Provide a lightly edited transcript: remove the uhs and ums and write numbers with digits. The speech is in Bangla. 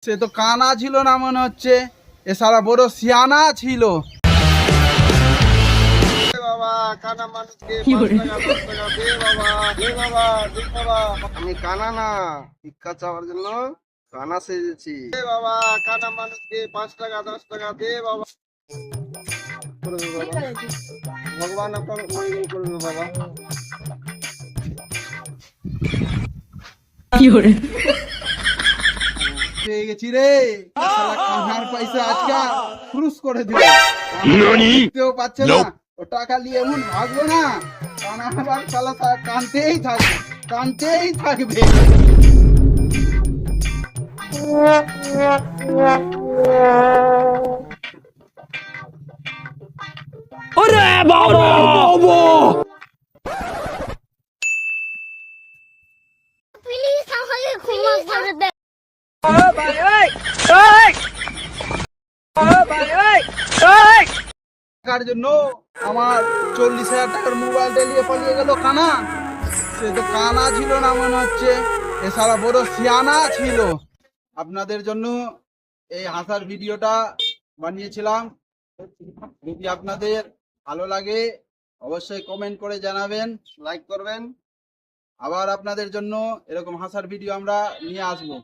সে তো কানা ছিল না মনে হচ্ছে, এ সারা বড় সিয়ানা ছিল। বাবা কানা মানুষকে 5 টাকা 10 টাকা দে বাবা, দে বাবা, দে বাবা। আমি কানা না, ভিক্ষা চাওয়ার জন্য কানা সেজেছি। দে বাবা কানা মানুষকে 5 টাকা 10 টাকা দে বাবা। ভগবান আপনার মঙ্গল করবে বাবা। পেয়ে গেছি রে, শালা কানার পয়সা আজকে ক্রুশ করে দিল। কেউ পাচ্ছে না, ও টাকা নিয়ে এমন ভাগবো না, কানা আবার শালা কানতেই থাকবে, কানতেই থাকবে। প্লিজ আমাকে ক্ষমা করে দে। টাকার জন্য আমার 40,000 টাকার মোবাইলটা নিয়ে পালিয়ে গেল কানা। সে তো কানা ছিল না মনে হচ্ছে, এ সারা বড় সিয়ানা ছিল। আপনাদের জন্য এই হাসার ভিডিওটা বানিয়েছিলাম। যদি আপনাদের ভালো লাগে অবশ্যই কমেন্ট করে জানাবেন, লাইক করবেন। আবার আপনাদের জন্য এরকম হাসার ভিডিও আমরা নিয়ে আসবো।